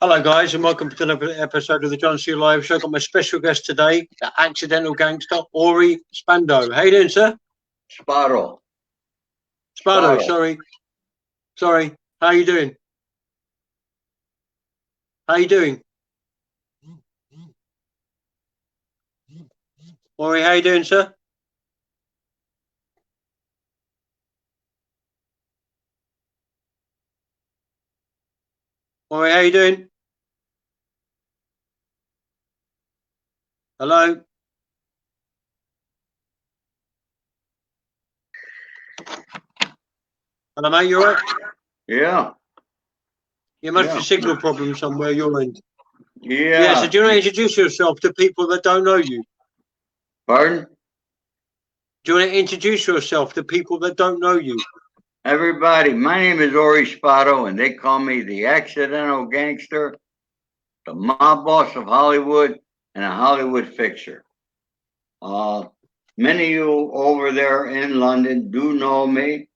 Hello, guys, and welcome to another episode of the John C. Live Show. I've got my special guest today, the accidental gangster, Ori Spado. How you doing, sir? Spado. Spado, sorry. How you doing? How you doing? Ori, how you doing, sir? Ori, how you doing? Hello? Hello, mate, you all right? Yeah. You must have a signal problem somewhere you're in. Yeah. So do you want to introduce yourself to people that don't know you? Pardon? Do you want to introduce yourself to people that don't know you? Everybody, my name is Ori Spado, and they call me the accidental gangster, the mob boss of Hollywood, and a Hollywood fixer. Many of you over there in London do know me,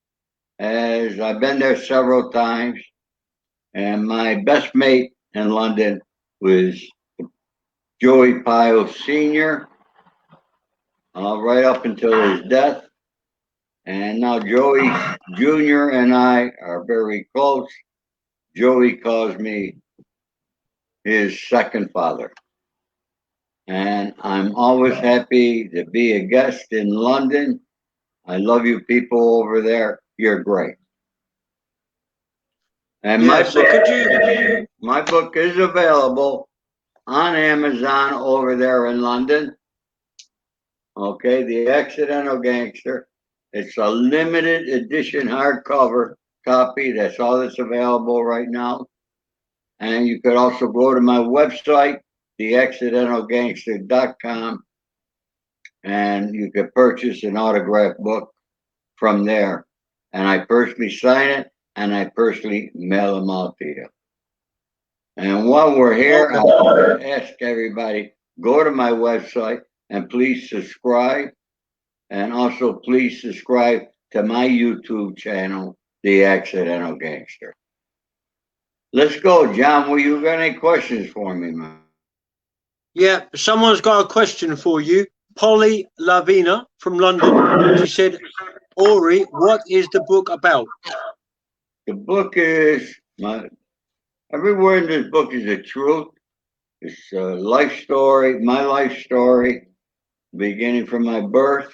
as I've been there several times, and my best mate in London was Joey Pio Sr., right up until his death. And now Joey Jr. and I are very close. Joey calls me his second father. And I'm always happy to be a guest in London. I love you people over there. You're great. And my book is available on Amazon over there in London. Okay, The Accidental Gangster. It's a limited edition hardcover copy. That's all that's available right now. And you could also go to my website, theaccidentalgangster.com, and you could purchase an autographed book from there. And I personally sign it, and I personally mail them out to you. And while we're here, I want to ask everybody, go to my website and please subscribe. And also please subscribe to my YouTube channel, The Accidental Gangster. Let's go, John. Well, you got any questions for me, man? Yeah, someone's got a question for you. Polly Lavina from London. She said, Ori, what is the book about? The book is, every word in this book is the truth. It's a life story, my life story, beginning from my birth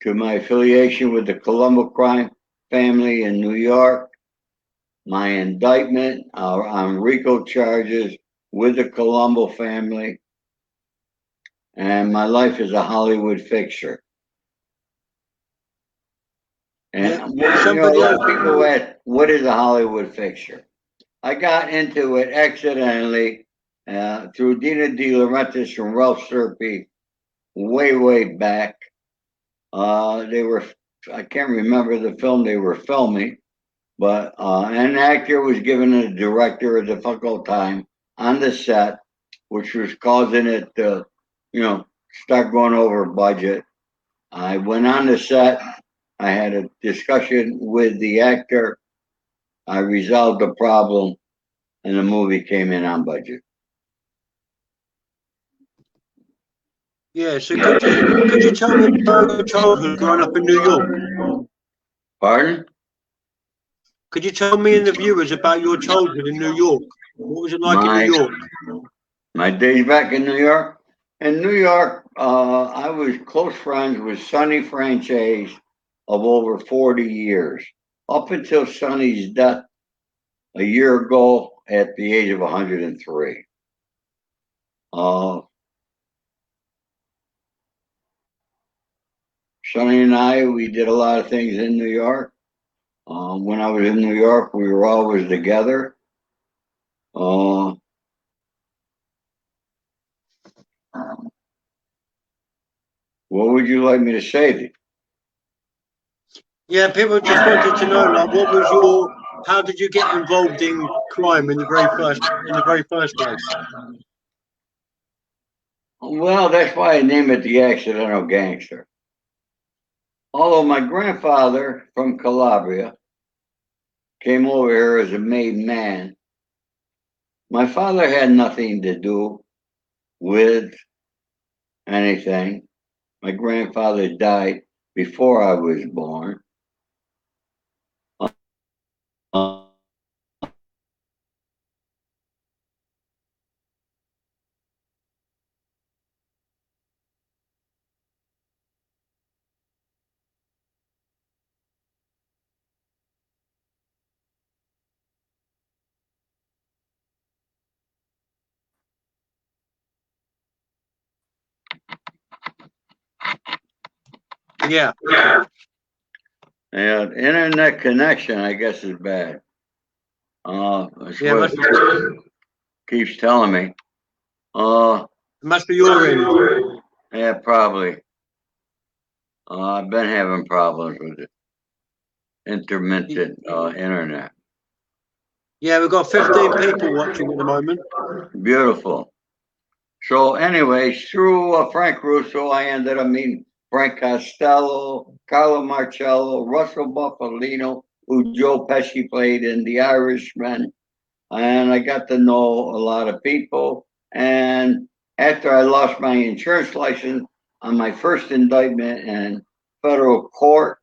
to my affiliation with the Colombo crime family in New York, my indictment on RICO charges with the Colombo family, and my life as a Hollywood fixer. And a lot of people ask, what is a Hollywood fixer? I got into it accidentally through Dina De Laurentiis and Ralph Serpi way back. I can't remember the film they were filming, but an actor was giving the director a difficult time on the set, which was causing it to, start going over budget. I went on the set. I had a discussion with the actor. I resolved the problem, and the movie came in on budget. Yeah, so could you tell me about your childhood growing up in New York? Pardon? Could you tell me and the viewers about your childhood in New York? What was it like in New York? My days back in New York? In New York, I was close friends with Sonny Franchise of over 40 years, up until Sonny's death a year ago at the age of 103. Sonny and I, we did a lot of things in New York. When I was in New York, we were always together. What would you like me to say? Yeah, people just wanted to know, like, how did you get involved in crime in the very first place? Well, that's why I named it The Accidental Gangster. Although my grandfather from Calabria came over here as a made man, My father had nothing to do with anything. My grandfather died before I was born. Uh, Yeah. and internet connection, I guess, is bad. That's Yeah, what it keeps telling me. it must be your end. Yeah, probably. I've been having problems with it. Intermittent internet. Yeah, we've got 15 people watching at the moment. Beautiful. So, anyways, through Frank Russo, I ended up meeting Frank Costello, Carlo Marcello, Russell Buffalino, who Joe Pesci played in The Irishman. And I got to know a lot of people. And after I lost my insurance license on my first indictment in federal court,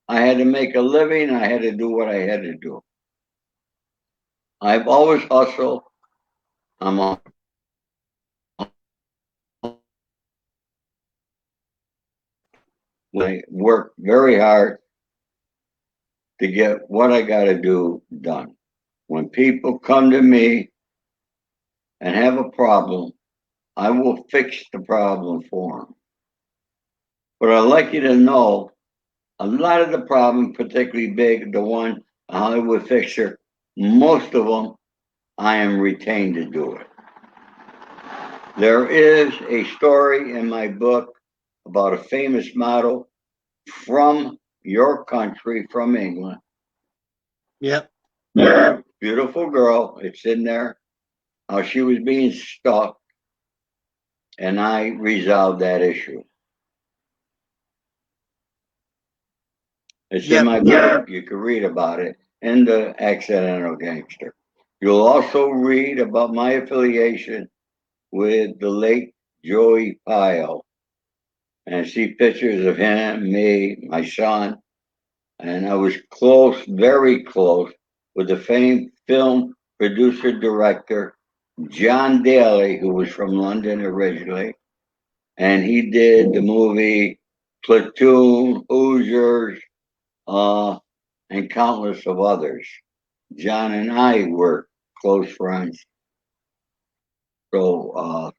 I had to make a living. I had to do what I had to do. I've always hustled. I'm a I work very hard to get what I got to do done. When people come to me and have a problem, I will fix the problem for them. But I'd like you to know a lot of the problem, particularly big, the one, a Hollywood fixture, most of them, I am retained to do it. There is a story in my book about a famous model from your country, from England. Yep. Beautiful girl. It's in there. How she was being stalked, and I resolved that issue. It's in Yep. my book. You can read about it in the Accidental Gangster. You'll also read about my affiliation with the late Joey Pyle and see pictures of him, me, my son. And I was close, very close, with the famed film producer director John Daly, who was from London originally. And he did the movie Platoon, Hoosiers, and countless of others. John and I were close friends. So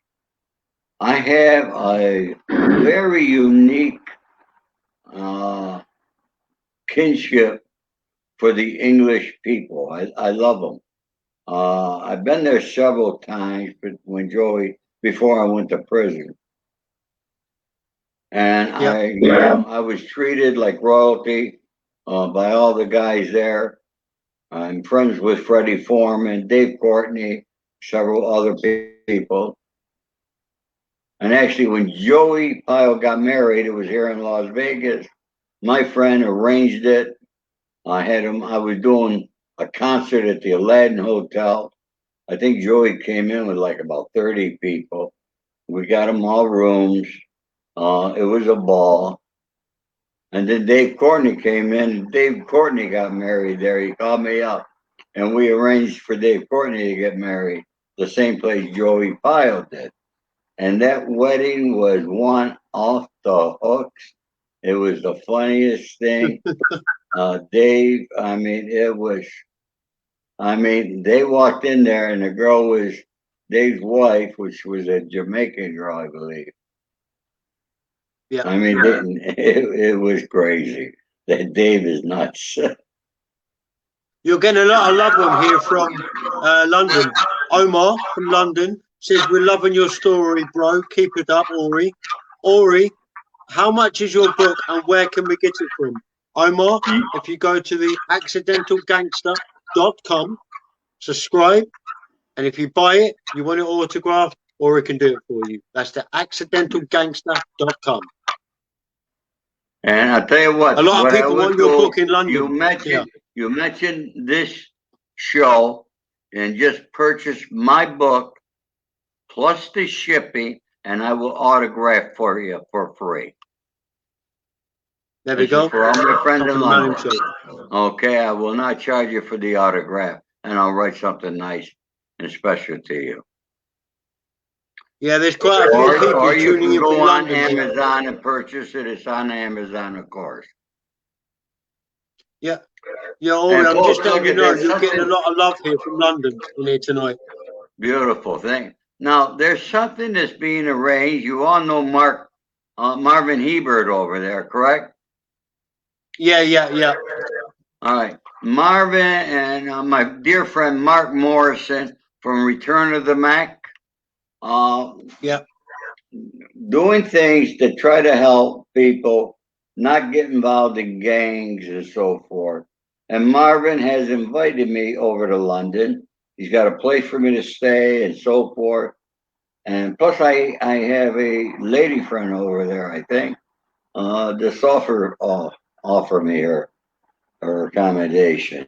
I have a very unique uh, kinship for the English people. I love them. I've been there several times, but when Joey, before I went to prison, and Yep. I was treated like royalty by all the guys there. I'm friends with Freddie Foreman, Dave Courtney, several other people. And actually, when Joey Pyle got married, it was here in Las Vegas. My friend arranged it. I had him. I was doing a concert at the Aladdin Hotel. I think Joey came in with like about 30 people. We got them all rooms. It was a ball. And then Dave Courtney came in. Dave Courtney got married there. He called me up, and we arranged for Dave Courtney to get married the same place Joey Pyle did. And that wedding was one off the hooks. It was the funniest thing. Dave, I mean, they walked in there and the girl was Dave's wife, which was a Jamaican girl, I believe. Yeah. I mean, it was crazy. That Dave is nuts. You're getting a lot of love on here from London. Omar from London says, "We're loving your story, bro. Keep it up, Ori." Ori, how much is your book and where can we get it from? Omar, if you go to the accidentalgangster.com, subscribe, and if you buy it, you want it autographed, Ori can do it for you. That's the accidentalgangster.com. And I'll tell you A lot of what I people would want your do, book in London. you mentioned this show, and just purchase my book plus the shipping, and I will autograph for you for free. There we This go. is for all my friends Come in from the man London. himself. Okay, I will not charge you for the autograph, and I'll write something nice and special to you. Yeah, there's quite a few people Or you tuning can in from go on London here. Amazon and purchase it. It's on Amazon, of course. Yeah. Yeah, Ori, And I'm just folks, letting look you at know this. you're getting a Something lot of love here from London in here tonight. beautiful thing. Now, there's something that's being arranged. You all know Marvin Hebert over there, correct? Yeah. All right. Marvin and my dear friend Mark Morrison from Return of the Mac. Yeah. Doing things to try to help people not get involved in gangs and so forth. And Marvin has invited me over to London. He's got a place for me to stay and so forth. And plus, I have a lady friend over there, I think, this offer me her accommodation.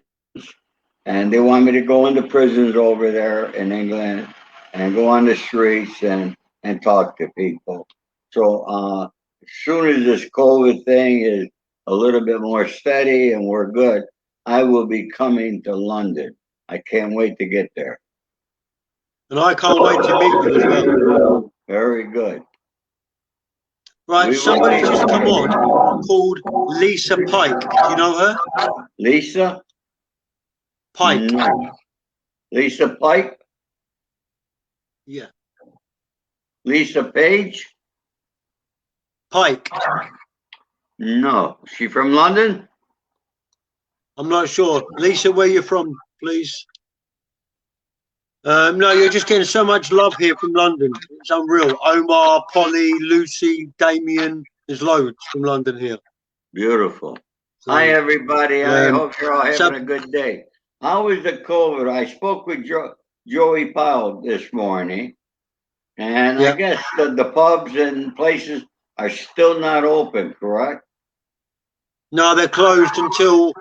And they want me to go into prisons over there in England and go on the streets and talk to people. So as soon as this COVID thing is a little bit more steady and we're good, I will be coming to London. I can't wait to get there. And I can't wait to meet you as well. Very good. Right, somebody just come on called Lisa Pike. Do you know her? Lisa? Pike. No. Lisa Pike? Yeah. Lisa Page? Pike. No. She from London? I'm not sure. Lisa, where you from, please? No, you're just getting so much love here from London. It's unreal. Omar, Polly, Lucy, Damien. There's loads from London here. Beautiful. So, Hi, everybody. I hope you're all having a good day. How was the COVID? I spoke with Joey Powell this morning, and I guess the pubs and places are still not open, correct? No, they're closed until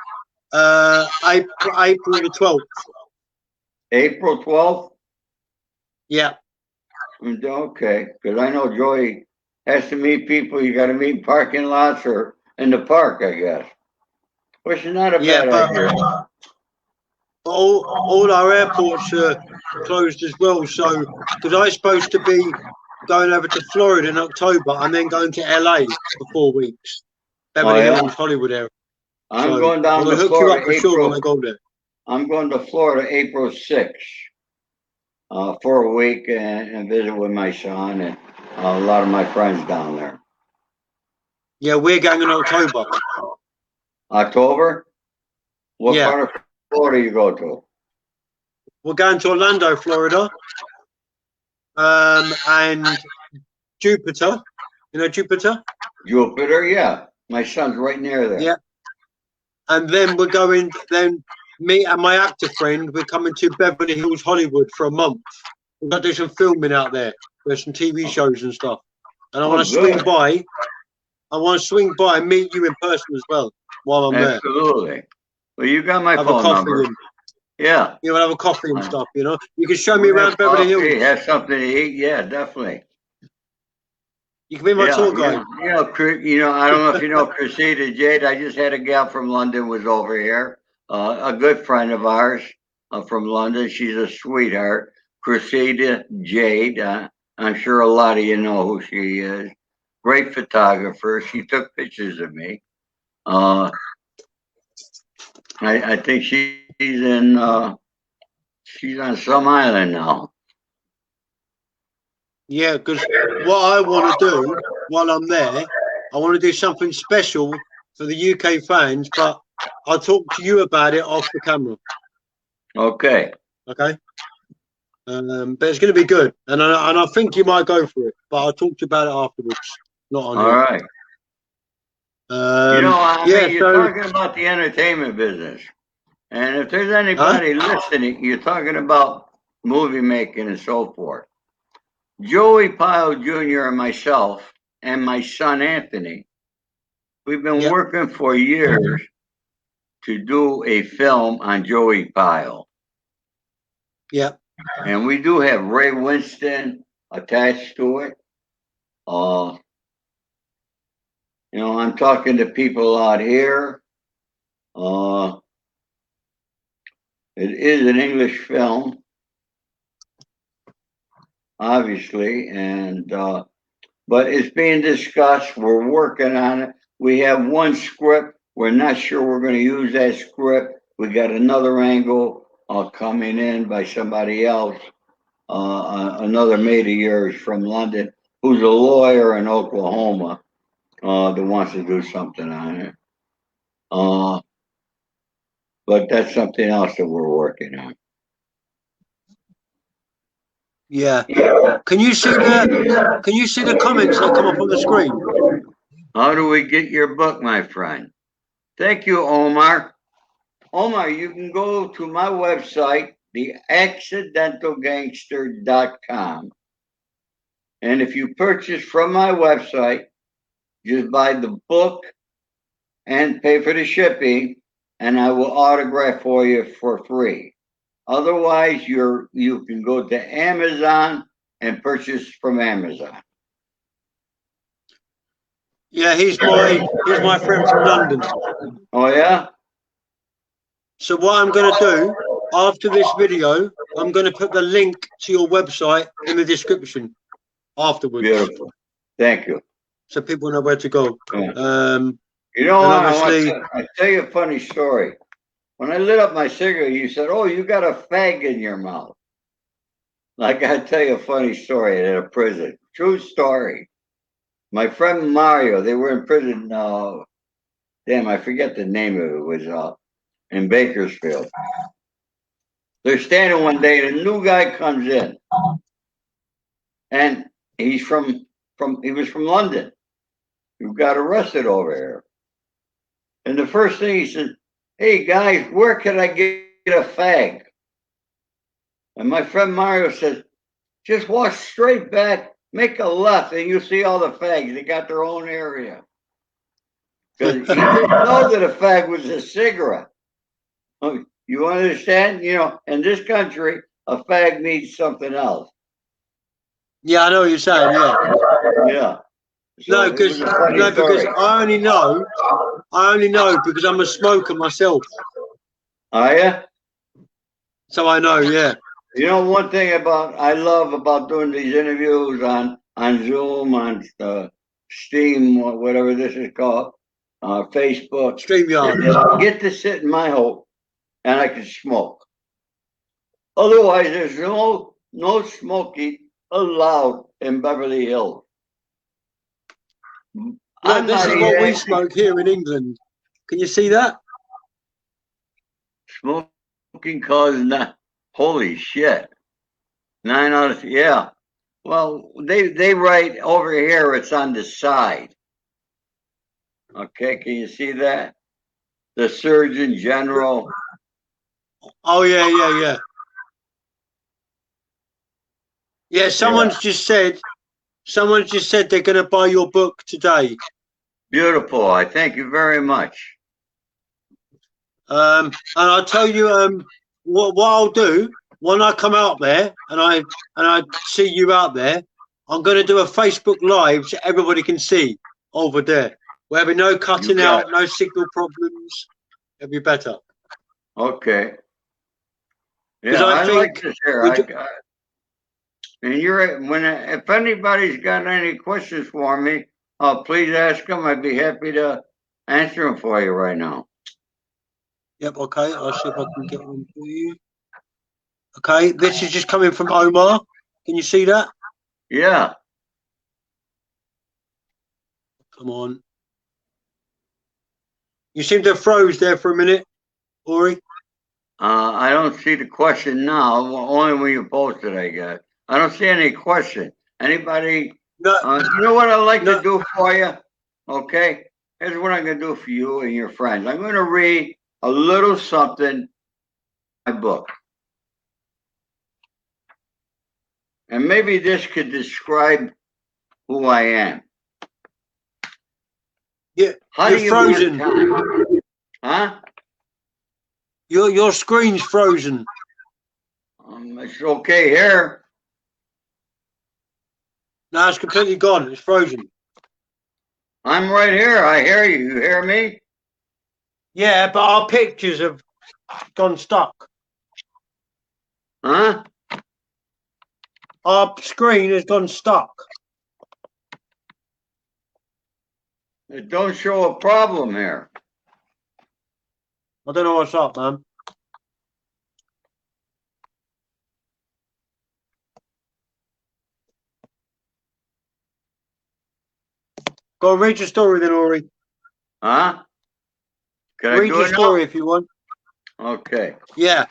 April the 12th. April 12th? Yeah. Okay, because I know Joey has to meet people. You got to meet in parking lots or in the park, I guess. Which is not a bad idea. All our airports are closed as well. So, because I was supposed to be going over to Florida in October and then going to LA for 4 weeks, Beverly Hills, Hollywood area. I'm going down to hook Florida you up for sure when I go there. I'm going to Florida April 6th for a week and visit with my son and a lot of my friends down there. Yeah, we're going in October. October? What part of Florida you go to? We're going to Orlando, Florida, and Jupiter. You know Jupiter? Jupiter, yeah. My son's right near there. Yeah. And then we're going, me and my actor friend, we're coming to Beverly Hills, Hollywood for a month. We've got to do some filming out there. There's some TV shows and stuff. And I want to swing by. I want to swing by and meet you in person as well while I'm there. Absolutely. Well, you got my phone number. Yeah. You will have a coffee and stuff, you know. You can show me around Beverly Hills. Have something to eat. Yeah, definitely. You can be my tour guide. I don't know if you know Cressida Jade. I just had a gal from London was over here. A good friend of ours from London. She's a sweetheart. Cressida Jade. I'm sure a lot of you know who she is. Great photographer. She took pictures of me. I think she's on some island now. Yeah, because what I want to do while I'm there, I want to do something special for the UK fans, but I'll talk to you about it off the camera. Okay. Okay. But it's going to be good, and I think you might go for it, but I'll talk to you about it afterwards. Not on All right. You're talking about the entertainment business, and if there's anybody listening, you're talking about movie making and so forth. Joey Pyle Jr. and myself and my son Anthony, we've been working for years to do a film on Joey Pyle. Yeah. And we do have Ray Winston attached to it. You know, I'm talking to people out here. It is an English film, obviously, and but it's being discussed. We're working on it. We have one script. We're not sure we're going to use that script. We got another angle coming in by somebody else, another mate of yours from London, who's a lawyer in Oklahoma, that wants to do something on it. But that's something else that we're working on. Yeah. Can you see the comments that come up on the screen? How do we get your book, my friend? Thank you, Omar. Omar, you can go to my website, theaccidentalgangster.com. And if you purchase from my website, just buy the book and pay for the shipping, and I will autograph for you for free. Otherwise, you can go to Amazon and purchase from Amazon. Yeah, he's my friend from London. Oh yeah? So what I'm going to do after this video, I'm going to put the link to your website in the description afterwards. Beautiful. Thank you. So people know where to go. Yeah. You know what? Obviously, I'll tell you a funny story. When I lit up my cigarette, you said, "Oh, you got a fag in your mouth." Like, I tell you a funny story at a prison. True story. My friend Mario, they were in prison. Damn, I forget the name of it. It was in Bakersfield. They're standing one day, and a new guy comes in, and he's he was from London. Who got arrested over here. And the first thing he said, "Hey guys, where can I get a fag?" And my friend Mario says, "Just walk straight back, make a left, and you'll see all the fags. They got their own area." Because he didn't know that a fag was a cigarette. You understand? You know, in this country, a fag means something else. yeah, I know what you're saying. Yeah. Yeah. So No, because I only know because I'm a smoker myself. Are you? So I know. Yeah. You know, one thing I love about doing these interviews on Zoom, on Steam, or whatever this is called, Facebook. StreamYard. I get to sit in my home and I can smoke. Otherwise, there's no smoking allowed in Beverly Hills. Look, this is what we smoke here in England. Can you see that? Smoking causes not. Holy shit. 9 out of, yeah. Well, they write over here, it's on the side. Okay, can you see that? The Surgeon General. Oh, yeah. Yeah, someone's just said they're going to buy your book today. Beautiful. I thank you very much. And I'll tell you what I'll do when I come out there and I see you out there. I'm going to do a Facebook Live so everybody can see over there. There'll be no cutting out, no signal problems. It'll be better. Okay. Yeah, I like to share. And if anybody's got any questions for me, please ask them. I'd be happy to answer them for you right now. Yep. Okay. I'll see if I can get one for you. Okay. This is just coming from Omar. Can you see that? Yeah. Come on. You seem to have froze there for a minute, Ori. I don't see the question now. Only when you posted, I guess. I don't see any question. Anybody? No. You know what I'd like to do for you? Okay. Here's what I'm going to do for you and your friends. I'm going to read a little something in my book. And maybe this could describe who I am. Yeah. How you're do you frozen. Huh? Your screen's frozen. My it's okay here. No, it's completely gone. It's frozen. I'm right here. I hear you. You hear me? Yeah, but our pictures have gone stuck. Huh? Our screen has gone stuck. It don't show a problem here. I don't know what's up, man. Go and read your story then, Ori. Huh? Can I Read do your it story if you want. now? Okay. Yeah.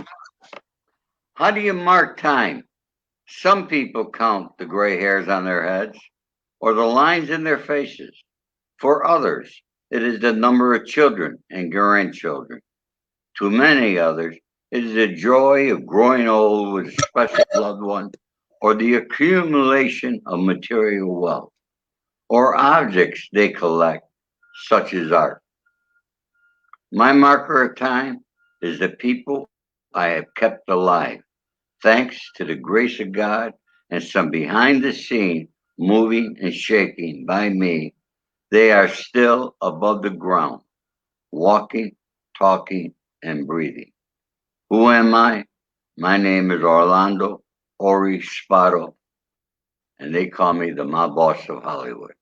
How do you mark time? Some people count the gray hairs on their heads or the lines in their faces. For others, it is the number of children and grandchildren. To many others, it is the joy of growing old with a special loved one or the accumulation of material wealth or objects they collect, such as art. My marker of time is the people I have kept alive, thanks to the grace of God and some behind the scene moving and shaking by me. They are still above the ground, walking, talking, and breathing. Who am I? My name is Orlando Ori Spado, and they call me the mob boss of Hollywood.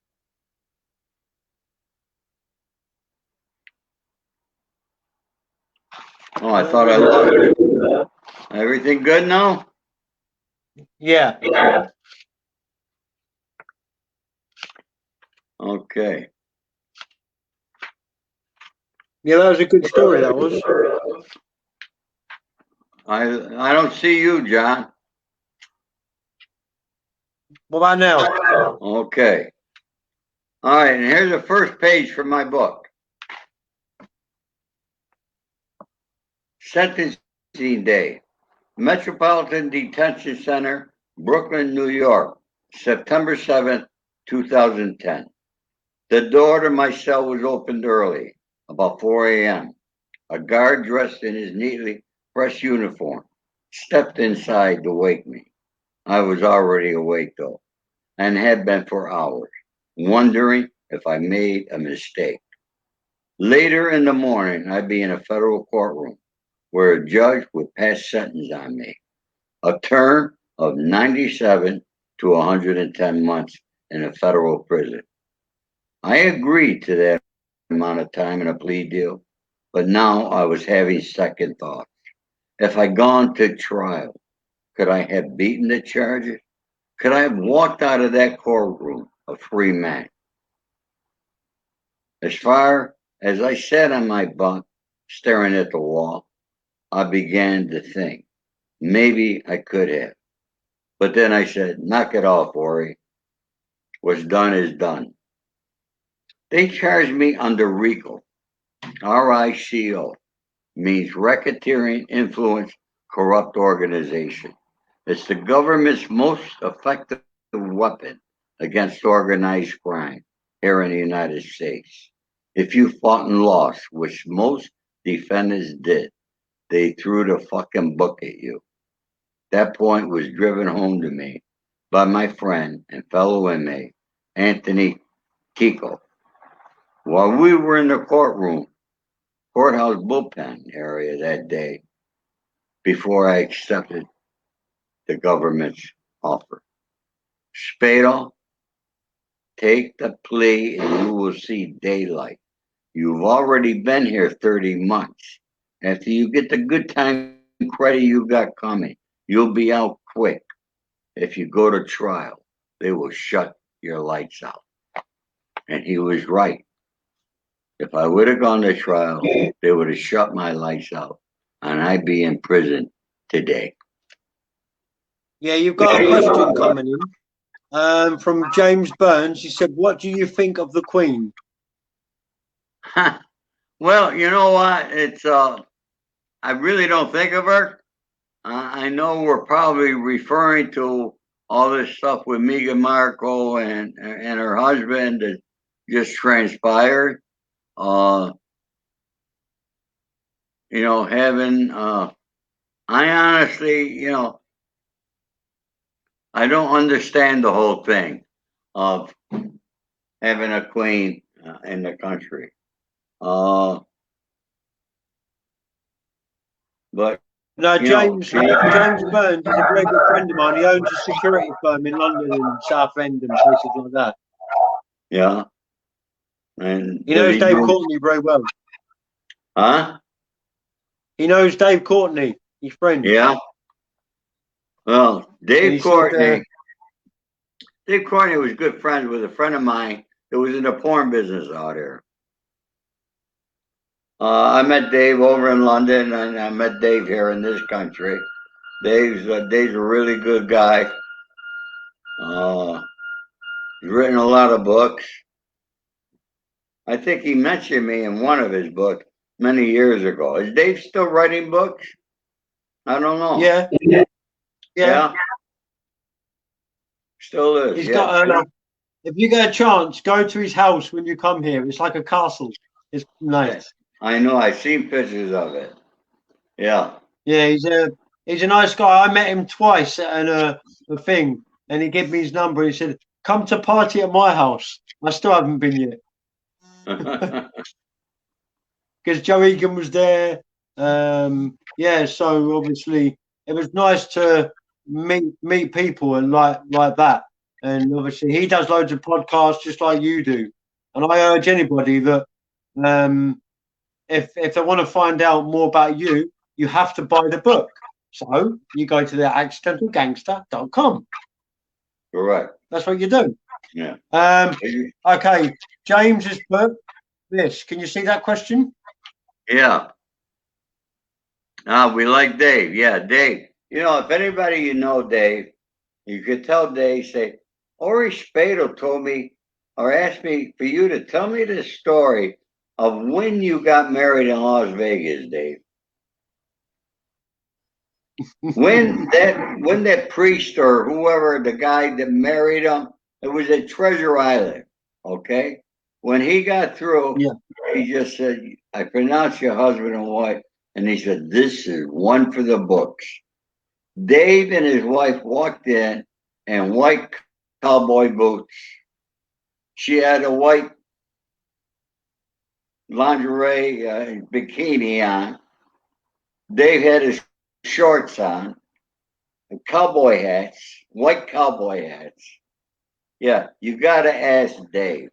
Oh, I thought I lost it. Everything good now? Yeah. Okay. Yeah, that was a good story, that was. I don't see you, John. What about now? Okay. All right, and here's the first page from my book. Sentencing Day. Metropolitan Detention Center, Brooklyn, New York, September 7th, 2010. The door to my cell was opened early, about 4 a.m. A guard dressed in his neatly pressed uniform stepped inside to wake me. I was already awake, though, and had been for hours, wondering if I made a mistake. Later in the morning, I'd be in a federal courtroom where a judge would pass sentence on me, a term of 97 to 110 months in a federal prison. I agreed to that amount of time in a plea deal, but now I was having second thoughts. If I'd gone to trial, could I have beaten the charges? Could I have walked out of that courtroom a free man? As far as I sat on my bunk, staring at the wall, I began to think maybe I could have. But then I said, knock it off, Ori. What's done is done. They charged me under RICO, RICO, means racketeering influence corrupt organization. It's the government's most effective weapon against organized crime here in the United States. If you fought and lost, which most defendants did, they threw the fucking book at you. That point was driven home to me by my friend and fellow inmate, Anthony Kiko. While we were in the courthouse bullpen area that day, before I accepted the government's offer. Spado, take the plea and you will see daylight. You've already been here 30 months. After you get the good time credit you got coming, you'll be out quick. If you go to trial, they will shut your lights out. And he was right. If I would have gone to trial, they would have shut my lights out and I'd be in prison today. Yeah, you've got a question coming in from James Burns. He said, what do you think of the Queen? Well, you know what? I really don't think of her. I know we're probably referring to all this stuff with Meghan Markle and her husband that just transpired. Uh, having I honestly, I don't understand the whole thing of having a queen in the country. But No, you know, James Burns is a very good friend of mine. He owns a security firm in London and Southend and places like that. yeah. And He does knows he Dave do? Courtney very well. Huh? He knows Dave Courtney. He's friends. Yeah. Well, And he said, Dave Courtney was good friends with a friend of mine that was in the porn business out here. I met Dave over in London, and I met Dave here in this country. Dave's a really good guy. He's written a lot of books. I think he mentioned me in one of his books many years ago. Is Dave still writing books? I don't know. yeah. Still is. He's yeah. got. If you get a chance, go to his house when you come here. It's like a castle. It's nice. I know. I've seen pictures of it. Yeah. Yeah, he's a nice guy. I met him twice at a thing, and he gave me his number. He said, "Come to party at my house." I still haven't been yet because Joe Egan was there. So obviously it was nice to meet people and like that. And obviously he does loads of podcasts just like you do. And I urge anybody that if they want to find out more about you, you have to buy the book. So you go to the accidentalgangster.com. Correct. That's what you do. Yeah. Okay. James's book. This. Can you see that question? Yeah. We like Dave. Yeah, Dave. You know, if anybody you know Dave, you could tell Dave, say, Ori Spado told me or asked me for you to tell me the story of when you got married in Las Vegas, Dave. When that priest or whoever, the guy that married him, it was at Treasure Island, okay? When he got through, he just said, I pronounce your husband and wife, and he said, this is one for the books. Dave and his wife walked in white cowboy boots. She had a white lingerie bikini on. Dave had his shorts on, and cowboy hats, white cowboy hats. Yeah, you got to ask Dave.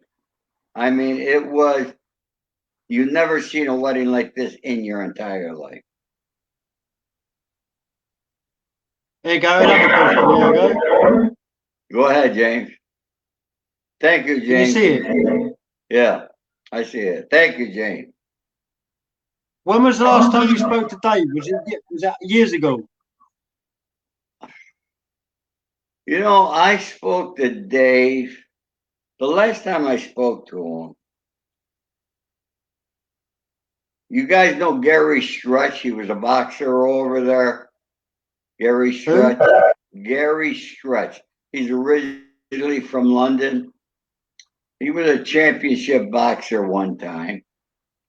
I mean, it was, you've never seen a wedding like this in your entire life. There you go. Another question. There you go. Go ahead, James. Thank you, James. Can you see it? Yeah, I see it. Thank you, James. When was the last time you spoke to Dave? Was that years ago? You know, I spoke to Dave. The last time I spoke to him, you guys know Gary Stretch? He was a boxer over there. Gary Stretch. Gary Stretch. He's originally from London. He was a championship boxer one time.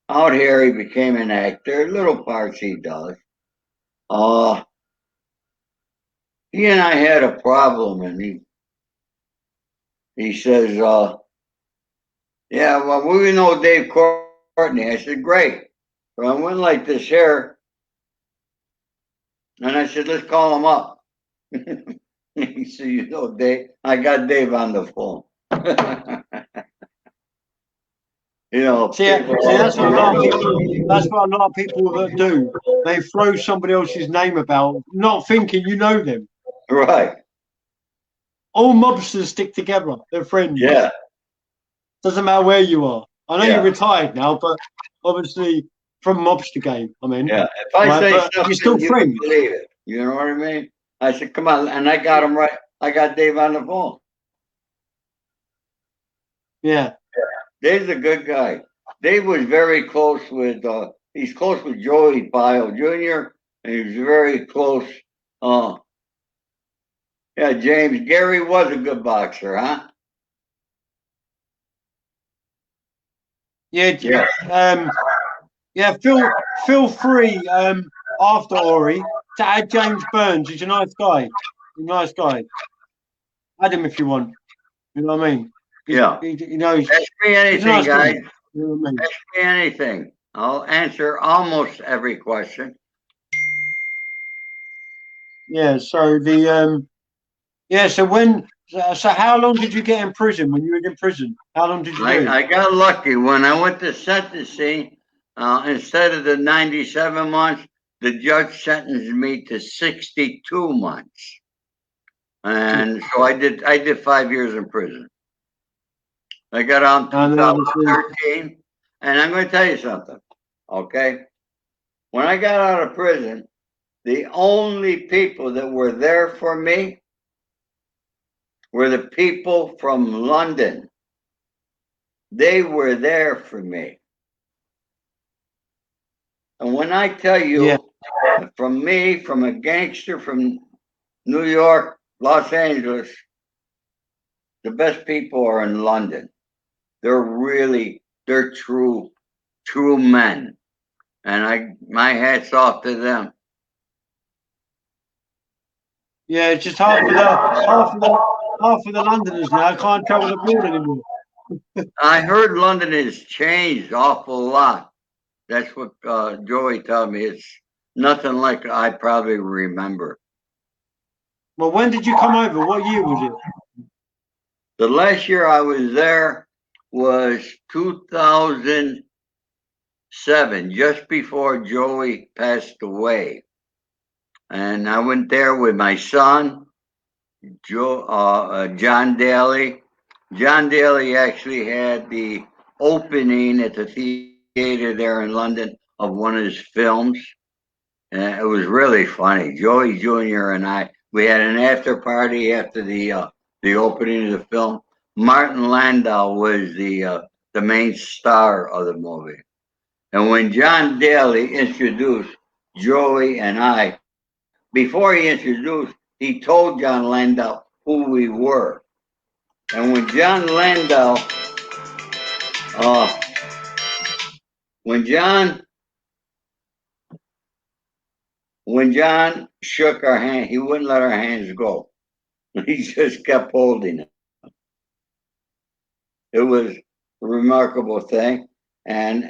Out here, he became an actor. Little parts he does. He and I had a problem, and he says, yeah, well, we know Dave Courtney. I said, great. So I went like this here, and I said, let's call him up. He said, you know, Dave, I got Dave on the phone. You know, see, that's what a lot of people. That's what a lot of people that do. They throw somebody else's name about, not thinking you know them. Right. All mobsters stick together. They're friends. Yeah. Doesn't matter where you are. I know you're retired now, but obviously from mobster game. I mean, yeah. If I say something, you're still friends. Believe it. You know what I mean? I said, come on, and I got him right. I got Dave on the phone. Yeah. Dave's a good guy. Dave was very close with, he's close with Joey Pyle Jr., and he was very close. Yeah, James, Gary was a good boxer, huh? Yeah. Feel free after Ori to add James Burns. He's a nice guy. Add him if you want. You know what I mean? Yeah. He knows. Ask me He's a anything, nice guy. guys. You know what I mean? Ask me anything. I'll answer almost every question. Yeah. So So how long did you get in prison when you were in prison? How long did you do? I got lucky when I went to sentencing. Instead of the 97 months, the judge sentenced me to 62 months, and so I did 5 years in prison. I got out in And then obviously, 2013, and I'm going to tell you something. Okay, when I got out of prison, the only people that were there for me were the people from London. They were there for me. And when I tell yeah, you, from me, from a gangster from New York, Los Angeles, the best people are in London. They're true men. And my hat's off to them. yeah, it's just half of the Londoners now can't travel abroad anymore. I heard London has changed awful lot. That's what Joey told me. It's nothing like I probably remember. Well, when did you come over? What year was it? The last year I was there was 2007, just before Joey passed away. And I went there with my son, John Daly. John Daly actually had the opening at the theater there in London of one of his films. And it was really funny. Joey Jr. and we had an after party after the opening of the film. Martin Landau was the main star of the movie. And when John Daly introduced Joey and I, before he introduced, he told John Landau who we were. And uh, when John shook our hand, he wouldn't let our hands go. He just kept holding it. It was a remarkable thing. And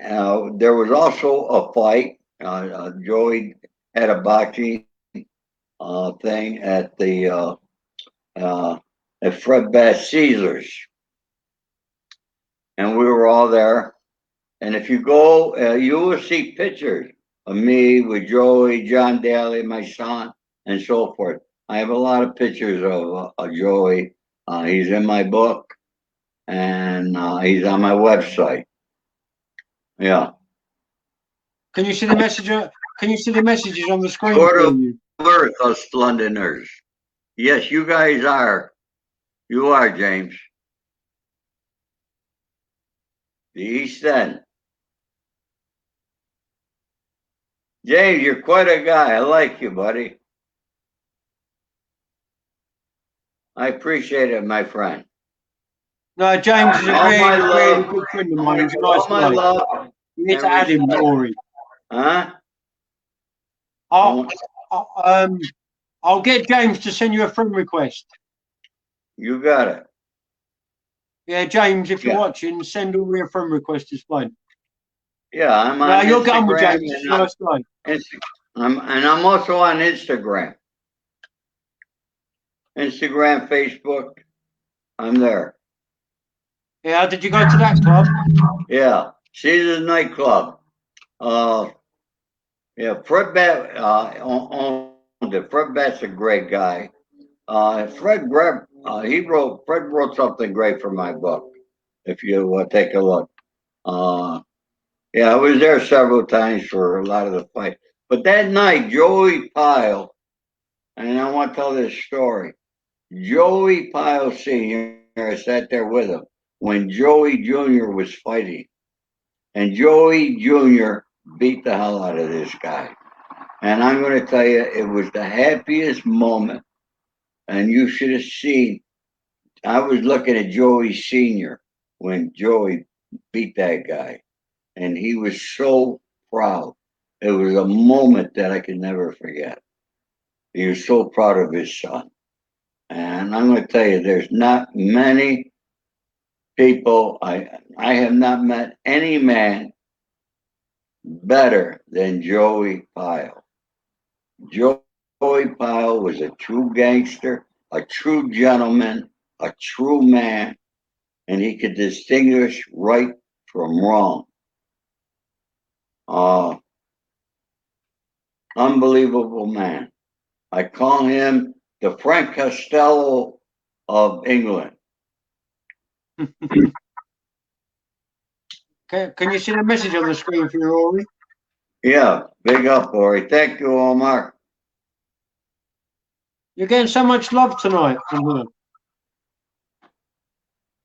there was also a fight. Joey had a boxing thing at Fred Bass Caesars. And we were all there. And if you go, you will see pictures of me with Joey, John Daly, my son, and so forth. I have a lot of pictures of Joey. He's in my book, and he's on my website. Yeah. Can you see the message? Can you see the messages on the screen Sort for of you? Earth, us Londoners. Yes, you guys are. You are, James. The East End. James, you're quite a guy. I like you, buddy. I appreciate it, my friend. No, James is a All my very love. good friend of I mine. want He's to a give nice all my guy. love You need and to add him, respect. Ori. Huh? I'll, I'll get James to send you a friend request. You got it. Yeah, James, if you're Yeah. watching, send Ori a friend request. It's fine. Yeah, I'm on No, you'll get on with Instagram. James. He's a nice guy. I'm also on Instagram. Instagram, Facebook. I'm there. Yeah, did you go to that club? Yeah. Caesar's nightclub. Yeah, Fred Bat owned it. Fred Bat's a great guy. Fred wrote something great for my book. If you take a look. Yeah, I was there several times for a lot of the fight. But that night, Joey Pyle, and I want to tell this story. Joey Pyle Sr., I sat there with him when Joey Jr. was fighting. And Joey Jr. beat the hell out of this guy. And I'm going to tell you, it was the happiest moment. And you should have seen, I was looking at Joey Sr. when Joey beat that guy. And he was so proud. It was a moment that I could never forget. He was so proud of his son. And I'm going to tell you, there's not many people, I have not met any man better than Joey Pyle. Joey Pyle was a true gangster, a true gentleman, a true man, and he could distinguish right from wrong. Unbelievable man. I call him the Frank Costello of England. Can you see the message on the screen for you, Ori? Yeah, big up, Ori. Thank you, Omar. You're getting so much love tonight from here.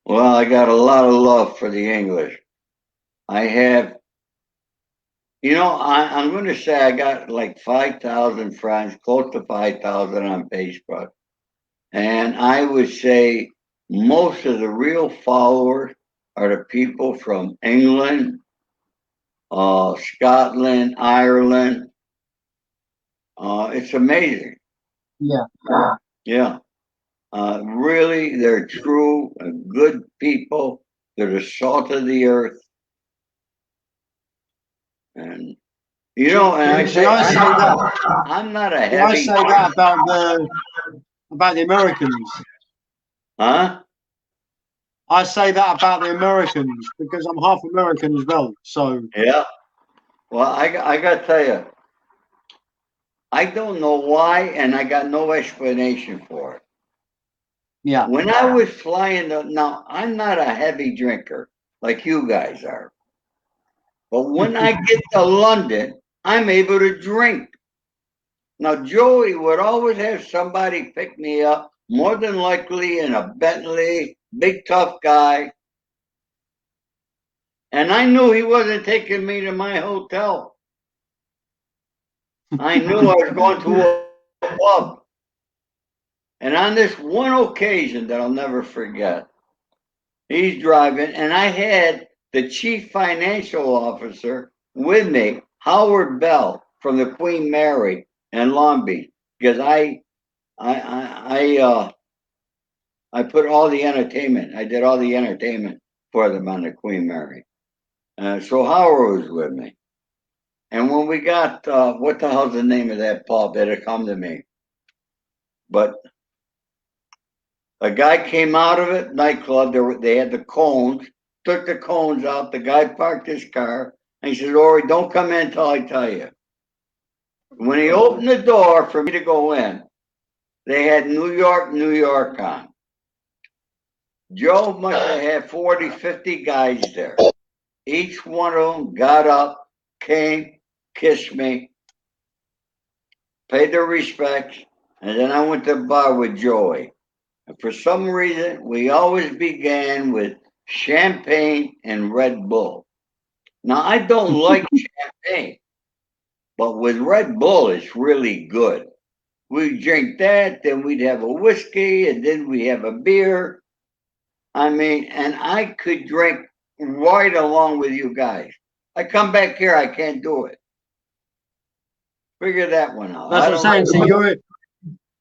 Well, I got a lot of love for the English. I have, I'm going to say I got like 5,000 friends, close to 5,000 on Facebook. And I would say most of the real followers are the people from England, Scotland, Ireland. It's amazing. Yeah. Yeah. Really, they're true and good people. They're the salt of the earth. And and I say that I'm not a heavy. I say that about the Americans. Huh? I say that about the Americans because I'm half American as well. So yeah. Well, I got to tell you, I don't know why, and I got no explanation for it. Yeah. When I was flying, now I'm not a heavy drinker like you guys are, but when I get to London, I'm able to drink. Now, Joey would always have somebody pick me up, more than likely in a Bentley, big tough guy. And I knew he wasn't taking me to my hotel. I knew I was going to a pub. And on this one occasion that I'll never forget, he's driving, and I had the chief financial officer with me, Howard Bell from the Queen Mary in Long Beach, because I put all the entertainment. I did all the entertainment for them on the Queen Mary. So Howard was with me. And when we got, what the hell's the name of that pub? It'll come to me. But a guy came out of it, nightclub. They had the cones, took the cones out. The guy parked his car. And he said, Ori, don't come in until I tell you. When he opened the door for me to go in, they had New York on. Joe must have had 40, 50 guys there. Each one of them got up, came, kissed me, paid their respects, and then I went to the bar with Joey. And for some reason, we always began with champagne and Red Bull. Now, I don't like champagne, but with Red Bull, it's really good. We'd drink that, then we'd have a whiskey, and then we have a beer. I mean, and I could drink right along with you guys. I come back here, I can't do it. Figure that one out. That's what I'm saying.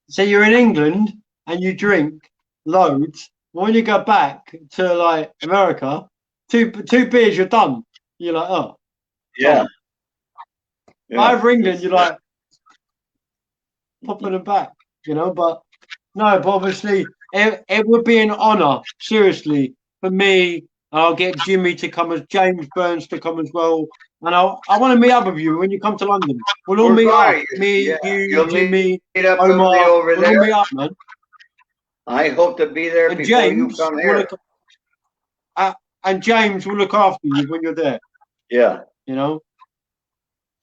So you're in England and you drink loads. When you go back to like America, two beers, you're done. You're like, oh, yeah. Over England, you're like popping them back, But no, but obviously it would be an honour, seriously, for me. I'll get Jimmy to come, as James Burns to come as well, and I want to meet up with you when you come to London. We'll all meet up. Me, you, Jimmy, Omar. Over we'll all meet up, man. I hope to be there before James you come here. And James will look after you when you're there. Yeah. So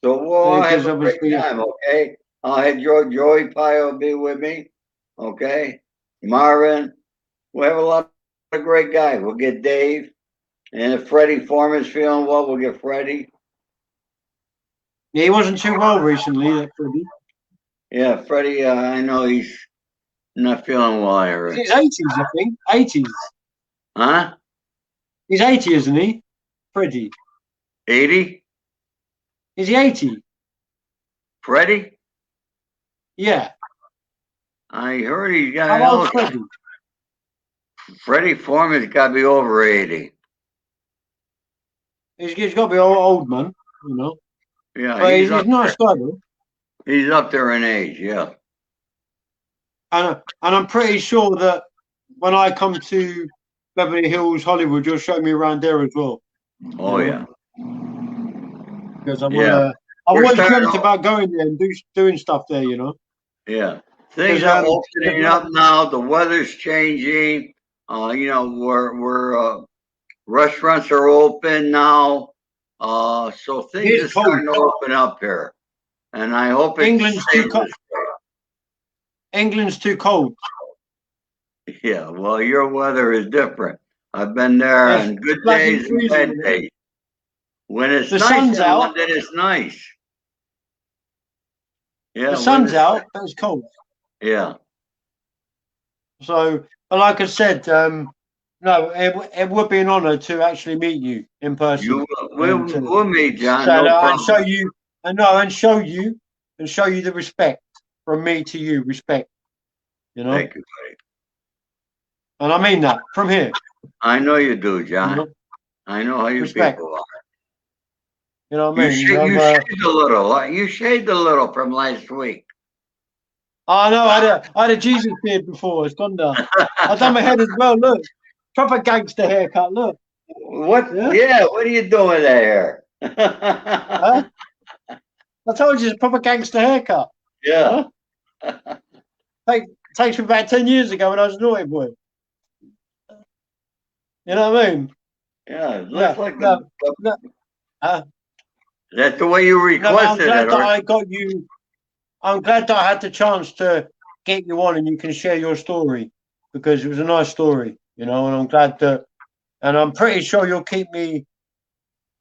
we'll have a great time, okay? I'll have Joey Pyle be with me, okay? Marvin. We'll have a lot of great guys. We'll get Dave. And if Freddie Foreman's feeling well, we'll get Freddie. Yeah, he wasn't too well recently, Freddie. Yeah, Freddie, I know he's not feeling well, I heard. He's 80s, I think. 80s. Huh? He's 80, isn't he? Freddie. 80? Is he 80? Freddie? Yeah. I heard he's got How an old's old. Freddie? Freddie Foreman's got to be over 80. He's got to be old man, you know. Yeah, But he's he's up a nice there. guy though. He's up there in age. Yeah. And I'm pretty sure that when I come to Beverly Hills, Hollywood, you'll show me around there as well. Oh yeah. Because I Yeah. wanna. I've We're always starting. dreamt about going there and doing stuff there, you know. Yeah. Because Things are opening up now. The weather's changing. We're restaurants are open now. So things it's are cold. starting to open up here, and I hope it England's too stays cold. this England's too cold. way. Yeah. Well, your weather is different. I've been there It's on good bloody days and freezing. bad days. When it's The nice sun's in out. London, it's nice. Yeah. The sun's out, but it's cold. Yeah. So, but like I said, no, it would be an honour to actually meet you in person. You we'll meet, John. So, No problem. and show you, and show you the respect from me to you, respect. You know, Thank you, buddy. and I mean that from here. I know you do, John. You know? I know how you Respect. people are. You know what I mean? You shaved a little. You shaved a little from last week. I know. I had a Jesus beard before. It's gone down. I've done my head as well. Look, proper gangster haircut. Look. What? Yeah. What are you doing there? Huh? I told you it's a proper gangster haircut. Yeah. Takes me about 10 years ago when I was a naughty boy. You know what I mean? Yeah. It looks like no, that's the way you requested I'm glad it. that I got you. I'm glad that I had the chance to get you on and you can share your story because it was a nice story, you know. And I'm glad that, and I'm pretty sure you'll keep me.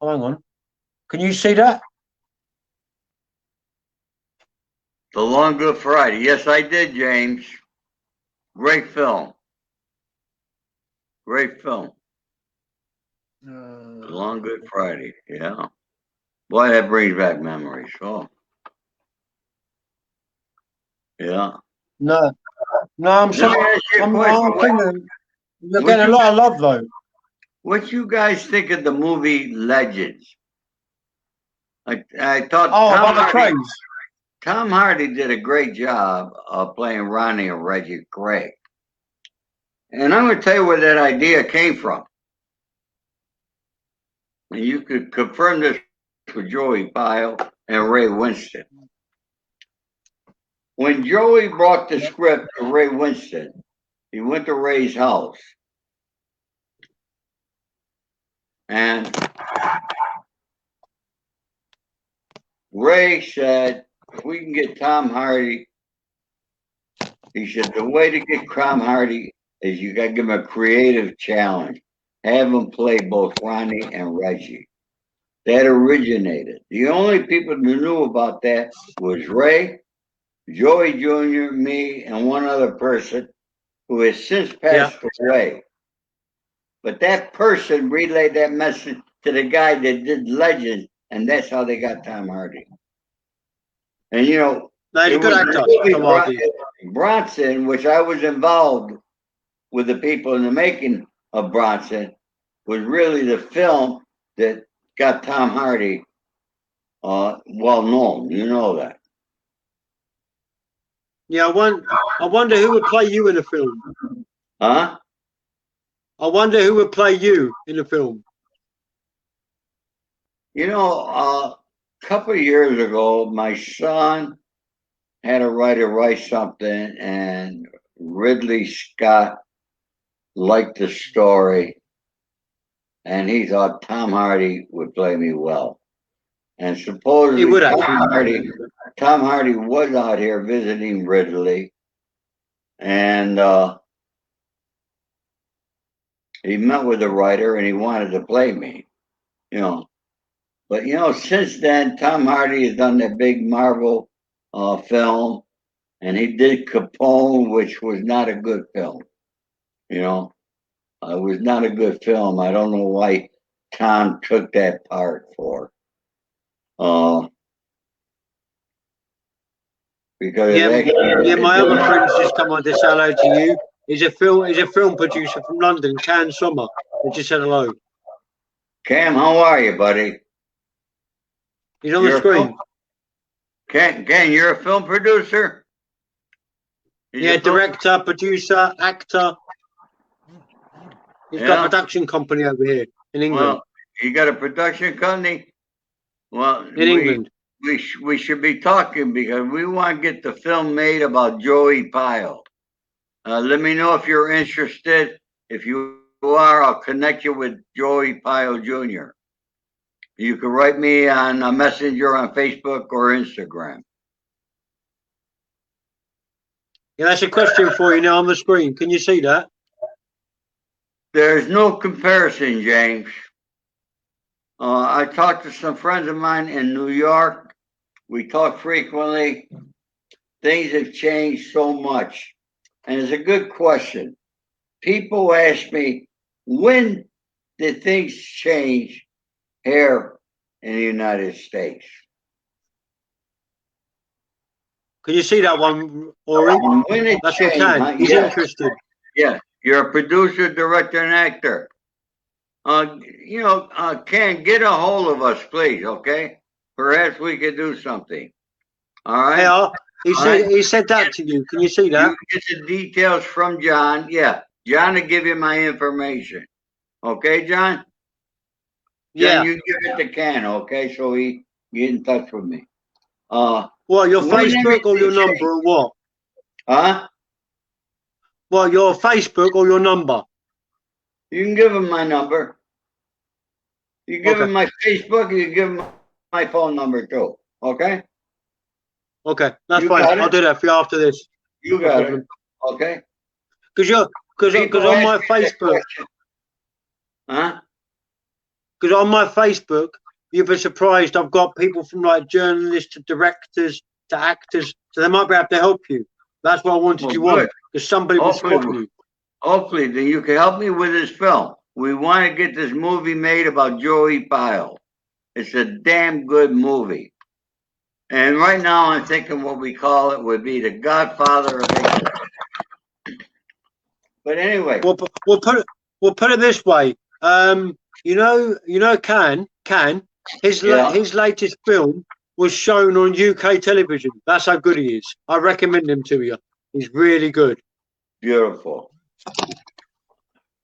Oh, hang on, can you see that? The Long Good Friday. Yes, I did, James. Great film. Great film. The Long Good Friday. Yeah. Boy, that brings back memories. Oh. Yeah. No, I'm Let me ask you a question. I'm thinking you're getting a lot of love though. What you guys think of the movie Legends? I thought about the craze. Tom Hardy did a great job of playing Ronnie and Reggie Craig. And I'm going to tell you where that idea came from. And you could confirm this with Joey Pyle and Ray Winston. When Joey brought the script to Ray Winston, he went to Ray's house. And Ray said, if we can get Tom Hardy, he said, the way to get Tom Hardy is you got to give him a creative challenge. Have him play both Ronnie and Reggie. That originated. The only people who knew about that was Ray, Joey Jr., me, and one other person who has since passed away. But that person relayed that message to the guy that did Legends, and that's how they got Tom Hardy. And you know, it was Bronson, which I was involved with the people in the making of Bronson, was really the film that got Tom Hardy well known. You know that. Yeah, I wonder who would play you in the film. Huh? I wonder who would play you in the film. You know, a couple of years ago, my son had a writer write something, and Ridley Scott liked the story, and he thought Tom Hardy would play me well. And supposedly Tom Hardy was out here visiting Ridley, and he met with the writer, and he wanted to play me, you know. But you know, since then, Tom Hardy has done that big Marvel film, and he did Capone, which was not a good film. You know, it was not a good film. I don't know why Tom took that part for. because it Yeah, yeah. My other actually. friends just come on to say hello to you. He's a film producer from London, Can Sommer. They just said hello. Cam, how are you, buddy? He's on the You're a film. screen. Ken, you're a film producer. He's Yeah, a film. director, producer, actor. He's got a Yeah. production company over here in England. Well, you got a production company. Well, In England. we should be talking because we want to get the film made about Joey Pyle. Let me know if you're interested. If you are, I'll connect you with Joey Pyle Jr. You can write me on a messenger on Facebook or Instagram. Yeah, that's a question for you now on the screen. Can you see that? There's no comparison, James. I talked to some friends of mine in New York. We talk frequently. Things have changed so much. And it's a good question. People ask me, when did things change here in the United States? Can you see that one, Ori? And when it That's from changed, Can. He's yes, interested. yes. You're a producer, director, and actor. Ken, get a hold of us, please, okay? Perhaps we could do something. All right? Yeah, he All said right? he said that to you. Can you see that? You get the details from John. Yeah, John will give you my information. Okay, John? Yeah. John, you give it to Ken, okay? So he get in touch with me. What, your When Facebook or your everything number changed, or what? huh? What, your Facebook or your number? You can give him my number. You give Okay. him my Facebook, you give him my phone number too. Okay? Okay, that's You fine. got I'll it? do that for you after this. You No got it. problem. Okay? Because People on ask my me that Facebook, question. Huh? because on my Facebook, you'd be surprised. I've got people from like journalists to directors to actors, so they might be able to help you. That's why I wanted Well, you good. on, because somebody will spot Hopefully, you. hopefully, then you can help me with this film. We want to get this movie made about Joey Pyle. It's a damn good movie. And right now, I'm thinking what we call it would be the Godfather of England. But anyway, We'll put it this way. Can yeah, his latest film was shown on UK television. That's how good he is. I recommend him to you. He's really good. beautiful.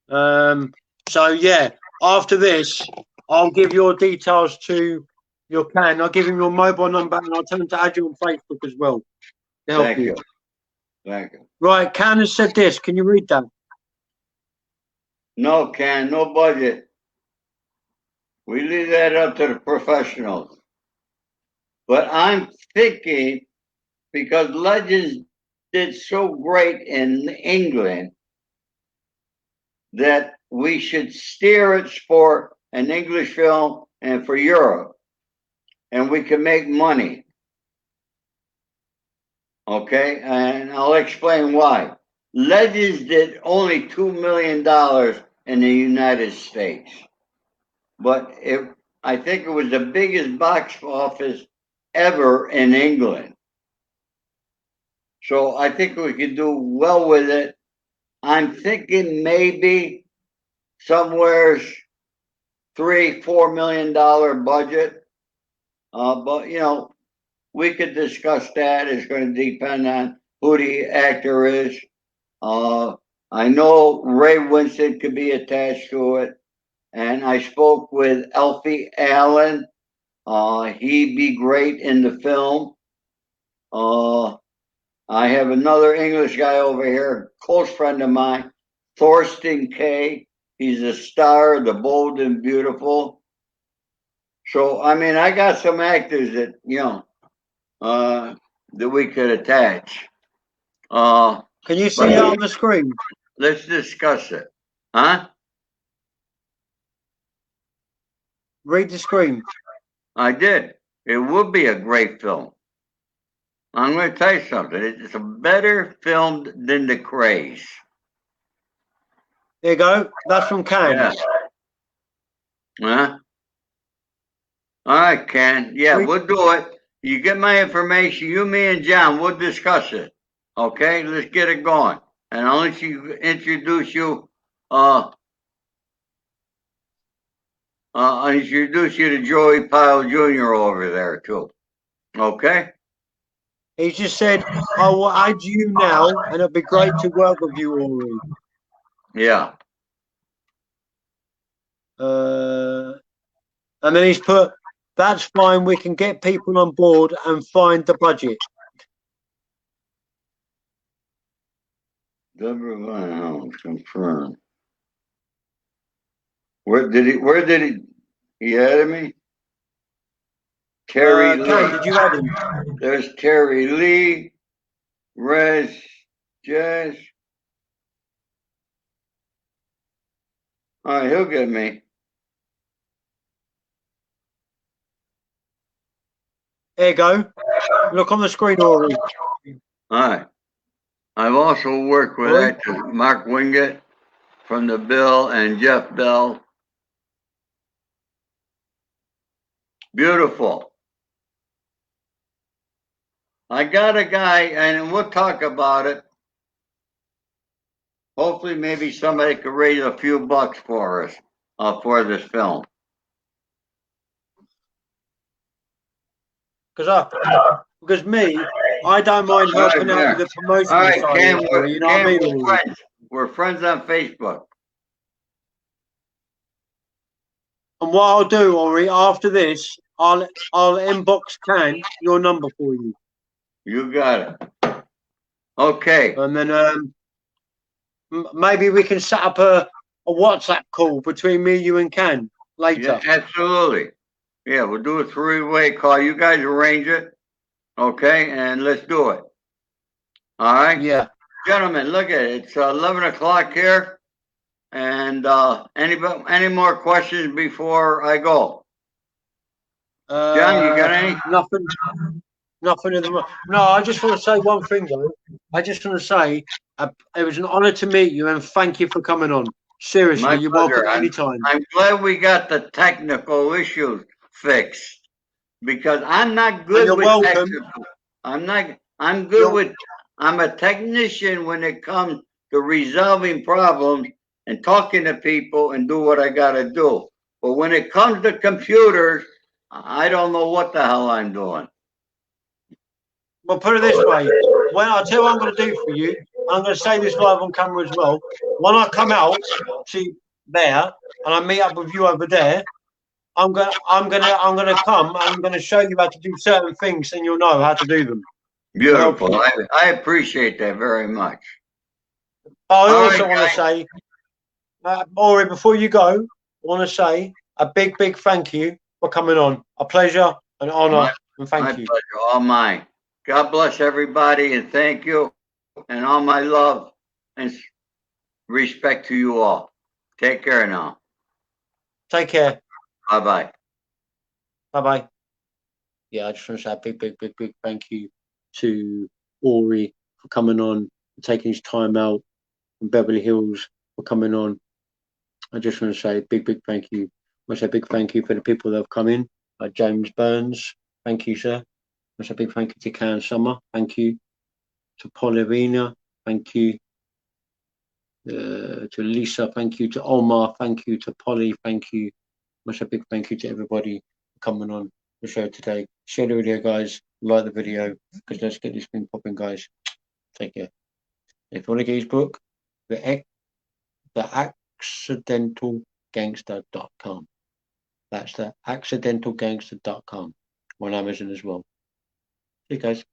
So yeah, after this, I'll give your details to your Can. I'll give him your mobile number and I'll tell him to add you on Facebook as well to help Thank you. you. Thank you. Right, Can has said this. Can you read that? No, Ken, no budget. We leave that up to the professionals. But I'm thinking because Legends did so great in England that we should steer it for an English film and for Europe, and we can make money. Okay, and I'll explain why. Legends did only $2 million in the United States, but I think it was the biggest box office ever in England. So I think we could do well with it. I'm thinking maybe somewhere's $3-4 million budget. But we could discuss that. It's going to depend on who the actor is. I know Ray Winston could be attached to it, and I spoke with Alfie Allen. He'd be great in the film. I have another English guy over here, close friend of mine, Thorsten Kay. He's a star, The Bold and Beautiful. So, I mean, I got some actors that, that we could attach. Can you see that on the screen? Let's discuss it. Huh? Read the screen. I did. It would be a great film. I'm going to tell you something. It's a better filmed than The Craze. There you go. That's from Can. Yeah. Huh? All right, Ken. Yeah, we'll do it. You get my information. You, me, and John, we'll discuss it. Okay, let's get it going. And I'll introduce you. I'll introduce you to Joey Pyle Jr. over there too. Okay. He just said, I will add you now, and it'll be great to work with you, Ori. Yeah. And then he's put, that's fine, we can get people on board and find the budget. Deborah Van Helms confirmed. Where did he added me? Terry Lee. Ken, did you add him? There's Terry Lee, Rez, Jazz. All right, he'll get me. There you go. Look on the screen, Ori. All right. I've also worked with actors Mark Wingett from The Bill and Jeff Bell. Beautiful. I got a guy, and we'll talk about it. Hopefully, maybe somebody could raise a few bucks for us for this film. Because me, I don't mind helping out with the promotion. All right, Cam, you know what I mean? we're friends. We're friends on Facebook. And what I'll do, Ori, after this, I'll inbox Can your number for you. You got it. Okay. And then maybe we can set up a WhatsApp call between me, you, and Can later. Yeah, absolutely. Yeah, we'll do a three-way call. You guys arrange it, okay? And let's do it. All right? Yeah. Gentlemen, look at it. It's 11 o'clock here. And any more questions before I go? John, you got any? Nothing at the moment. No, I just want to say one thing, though. I just want to say it was an honor to meet you, and thank you for coming on. Seriously, you're welcome anytime. I'm glad we got the technical issues fixed because I'm not good with technical. I'm a technician when it comes to resolving problems and talking to people and do what I got to do. But when it comes to computers, I don't know what the hell I'm doing. Well, put it this way. When I'll tell you what I'm going to do for you, I'm going to say this live on camera as well. When I come out to there and I meet up with you over there, I'm gonna come and I'm gonna show you how to do certain things, and you'll know how to do them. Beautiful. I appreciate that very much. I also want to say, Ori, before you go, I want to say a big thank you for coming on. A pleasure, an honor, and thank you. My pleasure, all mine. God bless everybody, and thank you, and all my love and respect to you all. Take care now. Take care. Bye-bye. Bye-bye. Yeah, I just want to say a big thank you to Ori for coming on, taking his time out from Beverly Hills for coming on. I just want to say a big thank you. I want to say a big thank you for the people that have come in, like James Burns. Thank you, sir. I want to say a big thank you to Can Summer. Thank you. To Pauline. Thank you. To Lisa. Thank you. To Omar. Thank you. To Polly. Thank you. I want to say a big thank you to everybody for coming on the show today. Share the video, guys. Like the video, because let's get this thing popping, guys. Take care. If you want to get his book, the accidentalgangster.com. That's the accidentalgangster.com on Amazon as well. See you guys.